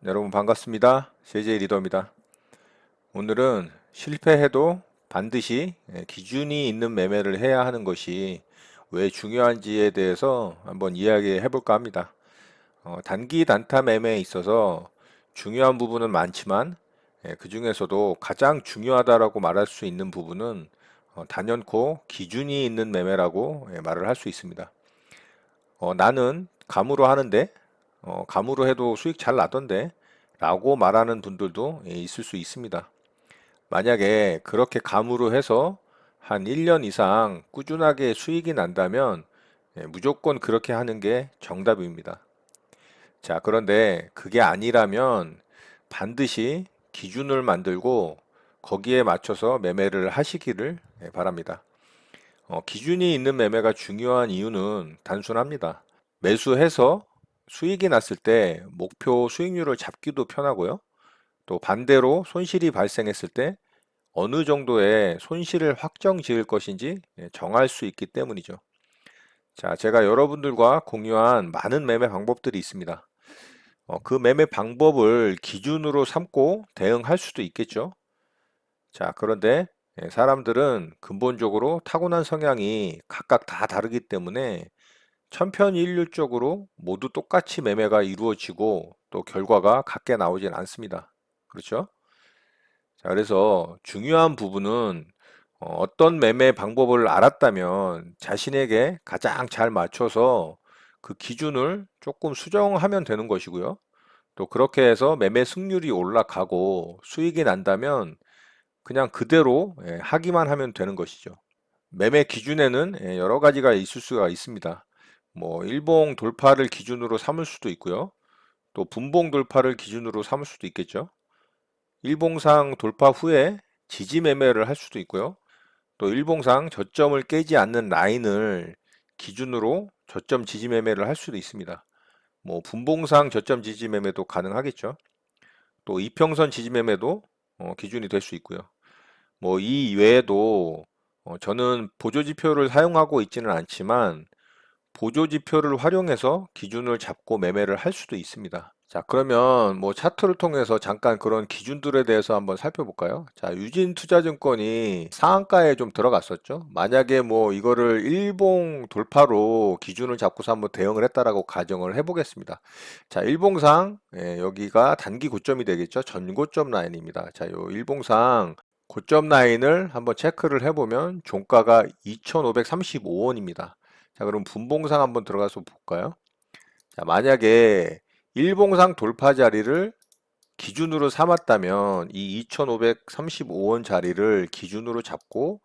여러분 반갑습니다. CJ 리더입니다. 오늘은 실패해도 반드시 기준이 있는 매매를 해야 하는 것이 왜 중요한지에 대해서 한번 이야기해 볼까 합니다. 단기 단타 매매에 있어서 중요한 부분은 많지만 그 중에서도 가장 중요하다라고 말할 수 있는 부분은 단연코 기준이 있는 매매라고 말을 할 수 있습니다. 나는 감으로 하는데 감으로 해도 수익 잘 나던데 라고 말하는 분들도 있을 수 있습니다. 만약에 그렇게 감으로 해서 한 1년 이상 꾸준하게 수익이 난다면 무조건 그렇게 하는 게 정답입니다. 자, 그런데 그게 아니라면 반드시 기준을 만들고 거기에 맞춰서 매매를 하시기를 바랍니다. 기준이 있는 매매가 중요한 이유는 단순합니다. 매수해서 수익이 났을 때 목표 수익률을 잡기도 편하고요. 또 반대로 손실이 발생했을 때 어느 정도의 손실을 확정 지을 것인지 정할 수 있기 때문이죠. 자, 제가 여러분들과 공유한 많은 매매 방법들이 있습니다. 그 매매 방법을 기준으로 삼고 대응할 수도 있겠죠. 자, 그런데 사람들은 근본적으로 타고난 성향이 각각 다 다르기 때문에 천편일률적으로 모두 똑같이 매매가 이루어지고 또 결과가 같게 나오진 않습니다. 그렇죠? 자, 그래서 중요한 부분은 어떤 매매 방법을 알았다면 자신에게 가장 잘 맞춰서 그 기준을 조금 수정하면 되는 것이고요. 또 그렇게 해서 매매 승률이 올라가고 수익이 난다면 그냥 그대로 하기만 하면 되는 것이죠. 매매 기준에는 여러 가지가 있을 수가 있습니다. 뭐 일봉 돌파를 기준으로 삼을 수도 있고요. 또 분봉 돌파를 기준으로 삼을 수도 있겠죠. 일봉상 돌파 후에 지지 매매를 할 수도 있고요. 또 일봉상 저점을 깨지 않는 라인을 기준으로 저점 지지 매매를 할 수도 있습니다. 뭐 분봉상 저점 지지 매매도 가능하겠죠. 또 이평선 지지 매매도 기준이 될 수 있고요. 뭐 이 외에도 저는 보조 지표를 사용하고 있지는 않지만 보조 지표를 활용해서 기준을 잡고 매매를 할 수도 있습니다. 자, 그러면 뭐 차트를 통해서 잠깐 그런 기준들에 대해서 한번 살펴볼까요? 자, 유진투자증권이 상한가에 좀 들어갔었죠. 만약에 뭐 이거를 일봉 돌파로 기준을 잡고서 한번 대응을 했다라고 가정을 해보겠습니다. 자, 일봉상 여기가 단기 고점이 되겠죠. 전고점 라인입니다. 자, 요 일봉상 고점 라인을 한번 체크를 해보면 종가가 2,535원입니다. 자, 그럼 분봉상 한번 들어가서 볼까요? 자, 만약에 일봉상 돌파 자리를 기준으로 삼았다면 이 2,535원 자리를 기준으로 잡고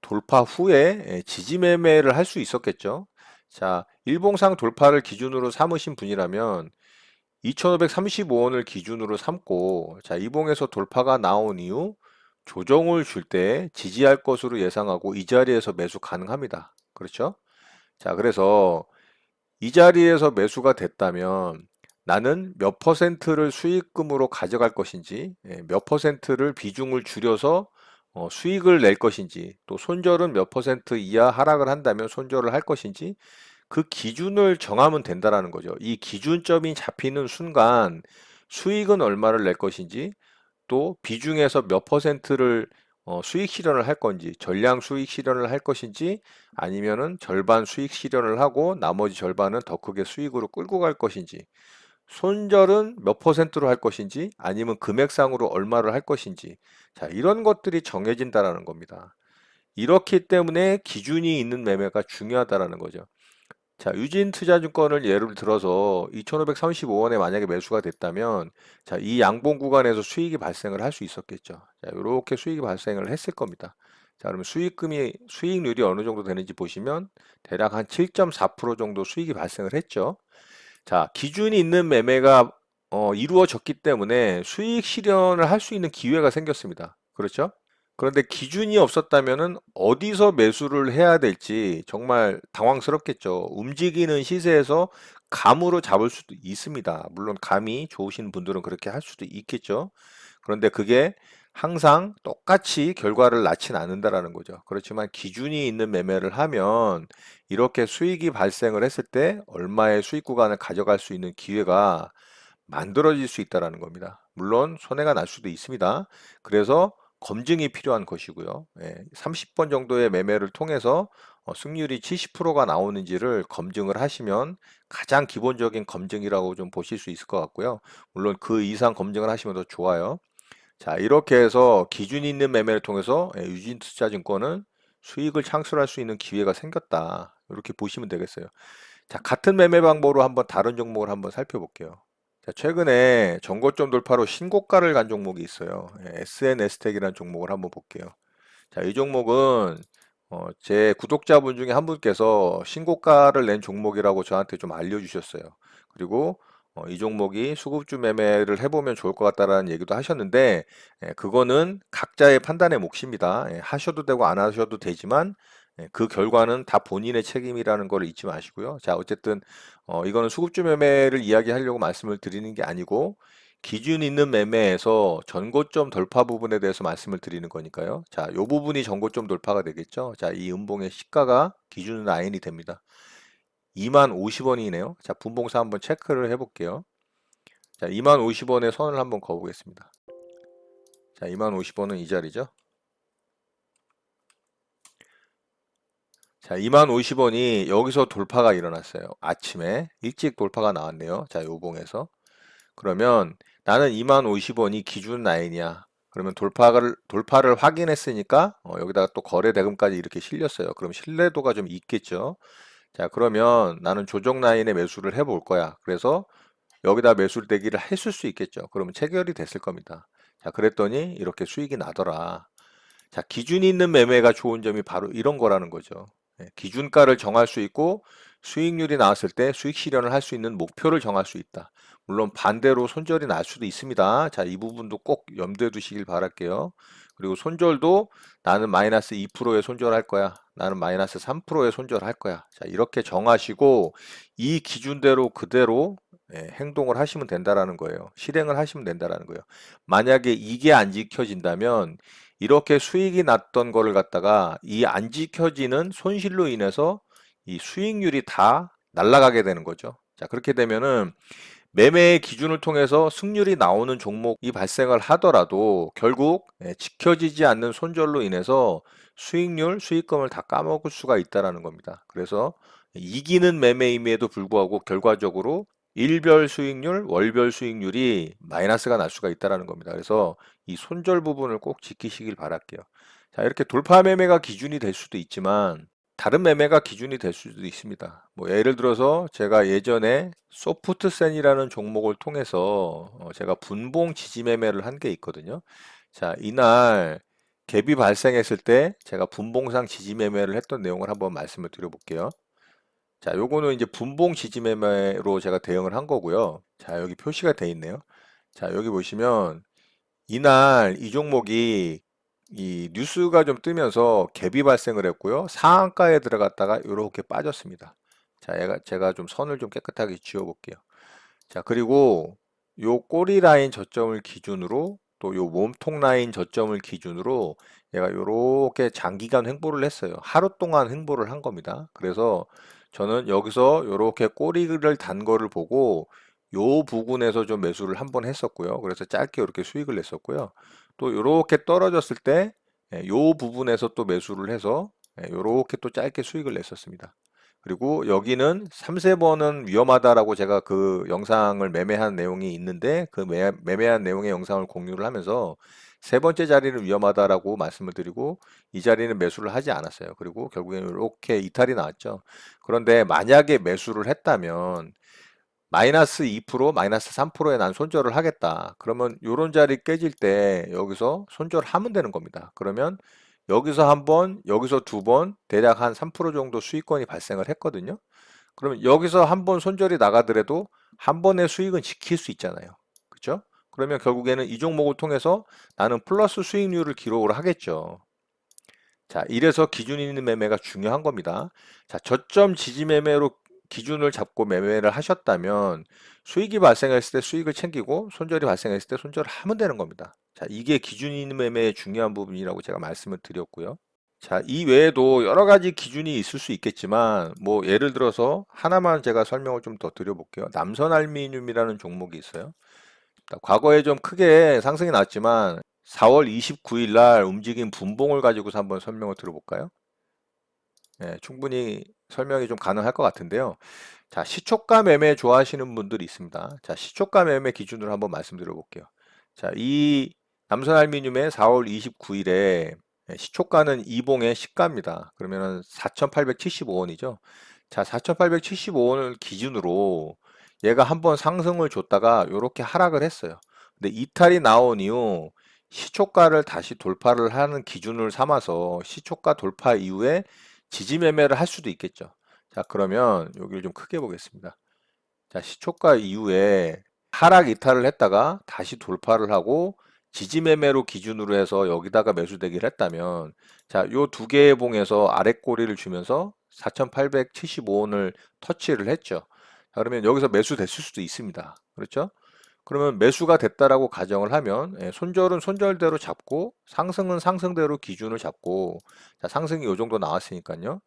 돌파 후에 지지 매매를 할 수 있었겠죠. 자, 일봉상 돌파를 기준으로 삼으신 분이라면 2,535원을 기준으로 삼고 자, 이봉에서 돌파가 나온 이후 조정을 줄 때 지지할 것으로 예상하고 이 자리에서 매수 가능합니다. 그렇죠? 자, 그래서 이 자리에서 매수가 됐다면 나는 몇 퍼센트를 수익금으로 가져갈 것인지, 몇 퍼센트를 비중을 줄여서 수익을 낼 것인지, 또 손절은 몇 퍼센트 이하 하락을 한다면 손절을 할 것인지, 그 기준을 정하면 된다라는 거죠. 이 기준점이 잡히는 순간 수익은 얼마를 낼 것인지, 또 비중에서 몇 퍼센트를 수익 실현을 할 건지, 전량 수익 실현을 할 것인지, 아니면은 절반 수익 실현을 하고 나머지 절반은 더 크게 수익으로 끌고 갈 것인지, 손절은 몇 퍼센트로 할 것인지, 아니면 금액상으로 얼마를 할 것인지, 자, 이런 것들이 정해진다라는 겁니다. 이렇기 때문에 기준이 있는 매매가 중요하다라는 거죠. 자, 유진투자증권을 예를 들어서 2,535원에 만약에 매수가 됐다면, 자, 이 양봉 구간에서 수익이 발생을 할 수 있었겠죠. 자, 이렇게 수익이 발생을 했을 겁니다. 자, 그러면 수익률이 어느 정도 되는지 보시면 대략 한 7.4% 정도 수익이 발생을 했죠. 자, 기준이 있는 매매가 이루어졌기 때문에 수익 실현을 할 수 있는 기회가 생겼습니다. 그렇죠? 그런데 기준이 없었다면은 어디서 매수를 해야 될지 정말 당황스럽겠죠. 움직이는 시세에서 감으로 잡을 수도 있습니다. 물론 감이 좋으신 분들은 그렇게 할 수도 있겠죠. 그런데 그게 항상 똑같이 결과를 낳진 않는다라는 거죠. 그렇지만 기준이 있는 매매를 하면 이렇게 수익이 발생을 했을 때 얼마의 수익 구간을 가져갈 수 있는 기회가 만들어질 수 있다라는 겁니다. 물론 손해가 날 수도 있습니다. 그래서 검증이 필요한 것이고요. 30번 정도의 매매를 통해서 승률이 70%가 나오는지를 검증을 하시면 가장 기본적인 검증이라고 좀 보실 수 있을 것 같고요. 물론 그 이상 검증을 하시면 더 좋아요. 자, 이렇게 해서 기준이 있는 매매를 통해서 유진투자증권은 수익을 창출할 수 있는 기회가 생겼다. 이렇게 보시면 되겠어요. 자, 같은 매매 방법으로 한번 다른 종목을 한번 살펴볼게요. 자, 최근에 전고점 돌파로 신고가를 간 종목이 있어요. SNS텍이라는 종목을 한번 볼게요. 자, 이 종목은 제 구독자분 중에 한 분께서 신고가를 낸 종목이라고 저한테 좀 알려주셨어요. 그리고 이 종목이 수급주 매매를 해보면 좋을 것 같다라는 얘기도 하셨는데, 그거는 각자의 판단의 몫입니다. 하셔도 되고 안 하셔도 되지만 그 결과는 다 본인의 책임이라는 걸 잊지 마시고요. 자, 어쨌든 이거는 수급주 매매를 이야기하려고 말씀을 드리는 게 아니고 기준 있는 매매에서 전고점 돌파 부분에 대해서 말씀을 드리는 거니까요. 자, 요 부분이 전고점 돌파가 되겠죠. 자, 이 음봉의 시가가 기준 라인이 됩니다. 2만 50원이네요. 자, 분봉사 한번 체크를 해볼게요. 자, 2만 50원에 선을 한번 그어보겠습니다. 자, 2만 50원은 이 자리죠. 자, 2만 50원이 여기서 돌파가 일어났어요. 아침에 일찍 돌파가 나왔네요. 자, 요봉에서. 그러면 나는 2만 50원이 기준 라인이야. 그러면 돌파를 확인했으니까 여기다가 또 거래 대금까지 이렇게 실렸어요. 그럼 신뢰도가 좀 있겠죠. 자, 그러면 나는 조정 라인에 매수를 해볼 거야. 그래서 여기다 매수 대기를 했을 수 있겠죠. 그러면 체결이 됐을 겁니다. 자, 그랬더니 이렇게 수익이 나더라. 자, 기준이 있는 매매가 좋은 점이 바로 이런 거라는 거죠. 기준가를 정할 수 있고 수익률이 나왔을 때 수익 실현을 할 수 있는 목표를 정할 수 있다. 물론 반대로 손절이 날 수도 있습니다. 자, 이 부분도 꼭 염두에 두시길 바랄게요. 그리고 손절도 나는 마이너스 2%에 손절할 거야. 나는 마이너스 3%에 손절할 거야. 자, 이렇게 정하시고 이 기준대로 그대로 행동을 하시면 된다라는 거예요. 실행을 하시면 된다라는 거예요. 만약에 이게 안 지켜진다면 이렇게 수익이 났던 거를 갖다가 이 안 지켜지는 손실로 인해서 이 수익률이 다 날아가게 되는 거죠. 자, 그렇게 되면은 매매의 기준을 통해서 승률이 나오는 종목이 발생을 하더라도 결국 지켜지지 않는 손절로 인해서 수익률, 수익금을 다 까먹을 수가 있다라는 겁니다. 그래서 이기는 매매임에도 불구하고 결과적으로 일별 수익률, 월별 수익률이 마이너스가 날 수가 있다라는 겁니다. 그래서 이 손절 부분을 꼭 지키시길 바랄게요. 자, 이렇게 돌파 매매가 기준이 될 수도 있지만 다른 매매가 기준이 될 수도 있습니다. 뭐 예를 들어서 제가 예전에 소프트센이라는 종목을 통해서 제가 분봉 지지 매매를 한 게 있거든요. 자, 이날 갭이 발생했을 때 제가 분봉상 지지 매매를 했던 내용을 한번 말씀을 드려볼게요. 자, 요거는 이제 분봉 지지 매매로 제가 대응을 한 거고요. 자, 여기 표시가 돼 있네요. 자, 여기 보시면 이날 이 종목이 이 뉴스가 좀 뜨면서 갭이 발생을 했고요. 상한가에 들어갔다가 이렇게 빠졌습니다. 자, 제가 좀 선을 좀 깨끗하게 지워 볼게요. 자, 그리고 요 꼬리 라인 저점을 기준으로 또 요 몸통 라인 저점을 기준으로 얘가 요렇게 장기간 횡보를 했어요. 하루 동안 횡보를 한 겁니다. 그래서 저는 여기서 요렇게 꼬리를 단 거를 보고 요 부분에서 좀 매수를 한번 했었고요. 그래서 짧게 이렇게 수익을 냈었고요. 또 요렇게 떨어졌을 때 요 부분에서 또 매수를 해서 요렇게 또 짧게 수익을 냈었습니다. 그리고 여기는 3~4번은 위험하다라고 제가 그 영상을 매매한 내용이 있는데 그 매매한 내용의 영상을 공유를 하면서 세 번째 자리는 위험하다라고 말씀을 드리고 이 자리는 매수를 하지 않았어요. 그리고 결국에는 이렇게 이탈이 나왔죠. 그런데 만약에 매수를 했다면 마이너스 2%, 마이너스 3%에 난 손절을 하겠다. 그러면 요런 자리 깨질 때 여기서 손절하면 되는 겁니다. 그러면 여기서 한 번, 여기서 두 번, 대략 한 3% 정도 수익권이 발생을 했거든요. 그러면 여기서 한 번 손절이 나가더라도 한 번의 수익은 지킬 수 있잖아요. 그렇죠? 그러면 결국에는 이 종목을 통해서 나는 플러스 수익률을 기록을 하겠죠. 자, 이래서 기준 있는 매매가 중요한 겁니다. 자, 저점 지지 매매로 기준을 잡고 매매를 하셨다면 수익이 발생했을 때 수익을 챙기고 손절이 발생했을 때 손절을 하면 되는 겁니다. 자, 이게 기준 있는 매매의 중요한 부분이라고 제가 말씀을 드렸고요. 자, 이 외에도 여러 가지 기준이 있을 수 있겠지만, 뭐, 예를 들어서 하나만 제가 설명을 좀 더 드려볼게요. 남선 알루미늄이라는 종목이 있어요. 과거에 좀 크게 상승이 났지만, 4월 29일 날 움직인 분봉을 가지고서 한번 설명을 들어볼까요? 예, 충분히 설명이 좀 가능할 것 같은데요. 자, 시초가 매매 좋아하시는 분들이 있습니다. 자, 시초가 매매 기준으로 한번 말씀드려 볼게요. 자, 이 남선알루미늄의 4월 29일에 시초가는 이봉의 시가입니다. 그러면은 4,875원이죠. 자, 4,875원을 기준으로 얘가 한번 상승을 줬다가 이렇게 하락을 했어요. 근데 이탈이 나온 이후 시초가를 다시 돌파를 하는 기준을 삼아서 시초가 돌파 이후에 지지 매매를 할 수도 있겠죠. 자, 그러면 여기를 좀 크게 보겠습니다. 자, 시초가 이후에 하락 이탈을 했다가 다시 돌파를 하고 지지 매매로 기준으로 해서 여기다가 매수되기를 했다면, 자, 요 두 개의 봉에서 아랫꼬리를 주면서 4,875원을 터치를 했죠. 자, 그러면 여기서 매수됐을 수도 있습니다. 그렇죠? 그러면 매수가 됐다라고 가정을 하면, 손절은 손절대로 잡고 상승은 상승대로 기준을 잡고, 자, 상승이 요 정도 나왔으니까요. 요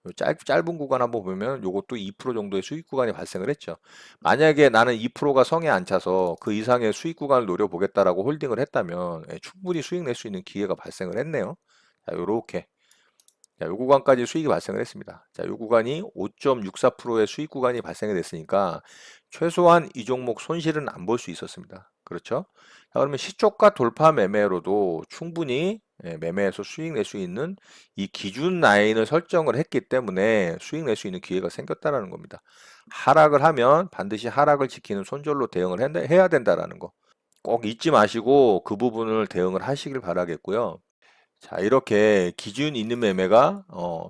짧은 구간 한번 보면 요것도 2% 정도의 수익 구간이 발생을 했죠. 만약에 나는 2%가 성에 안 차서 그 이상의 수익 구간을 노려보겠다라고 홀딩을 했다면, 충분히 수익 낼 수 있는 기회가 발생을 했네요. 자, 요렇게. 자, 요 구간까지 수익이 발생을 했습니다. 자, 요 구간이 5.64%의 수익 구간이 발생이 됐으니까 최소한 이 종목 손실은 안 볼 수 있었습니다. 그렇죠? 자, 그러면 시초가 돌파 매매로도 충분히 매매에서 수익 낼 수 있는 이 기준 라인을 설정을 했기 때문에 수익 낼 수 있는 기회가 생겼다라는 겁니다. 하락을 하면 반드시 하락을 지키는 손절로 대응을 해야 된다라는 거. 꼭 잊지 마시고 그 부분을 대응을 하시길 바라겠고요. 자, 이렇게 기준 있는 매매가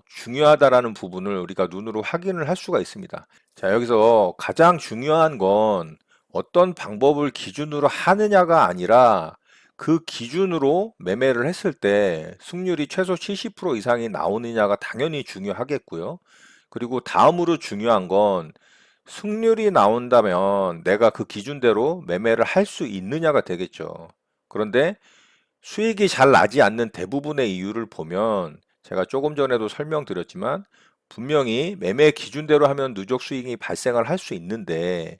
중요하다라는 부분을 우리가 눈으로 확인을 할 수가 있습니다. 자, 여기서 가장 중요한 건 어떤 방법을 기준으로 하느냐가 아니라 그 기준으로 매매를 했을 때 승률이 최소 70% 이상이 나오느냐가 당연히 중요하겠고요. 그리고 다음으로 중요한 건 승률이 나온다면 내가 그 기준대로 매매를 할 수 있느냐가 되겠죠. 그런데 수익이 잘 나지 않는 대부분의 이유를 보면 제가 조금 전에도 설명드렸지만 분명히 매매 기준대로 하면 누적 수익이 발생을 할 수 있는데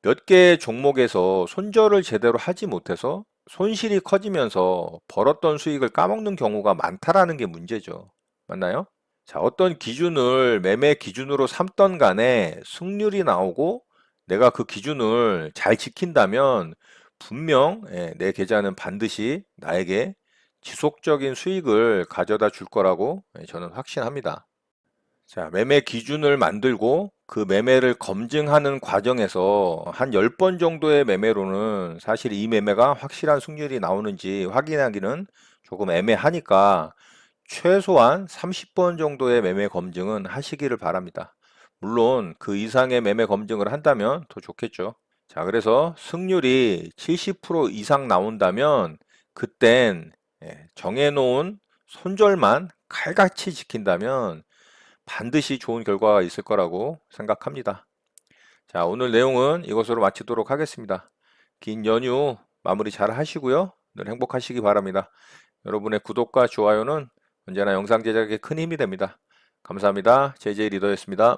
몇 개의 종목에서 손절을 제대로 하지 못해서 손실이 커지면서 벌었던 수익을 까먹는 경우가 많다라는 게 문제죠. 맞나요? 자, 어떤 기준을 매매 기준으로 삼던 간에 승률이 나오고 내가 그 기준을 잘 지킨다면 분명 내 계좌는 반드시 나에게 지속적인 수익을 가져다 줄 거라고 저는 확신합니다. 자, 매매 기준을 만들고 그 매매를 검증하는 과정에서 한 10번 정도의 매매로는 사실 이 매매가 확실한 승률이 나오는지 확인하기는 조금 애매하니까 최소한 30번 정도의 매매 검증은 하시기를 바랍니다. 물론 그 이상의 매매 검증을 한다면 더 좋겠죠. 자, 그래서 승률이 70% 이상 나온다면 그땐 정해놓은 손절만 칼같이 지킨다면 반드시 좋은 결과가 있을 거라고 생각합니다. 자, 오늘 내용은 이것으로 마치도록 하겠습니다. 긴 연휴 마무리 잘 하시고요. 늘 행복하시기 바랍니다. 여러분의 구독과 좋아요는 언제나 영상 제작에 큰 힘이 됩니다. 감사합니다. JJ 리더였습니다.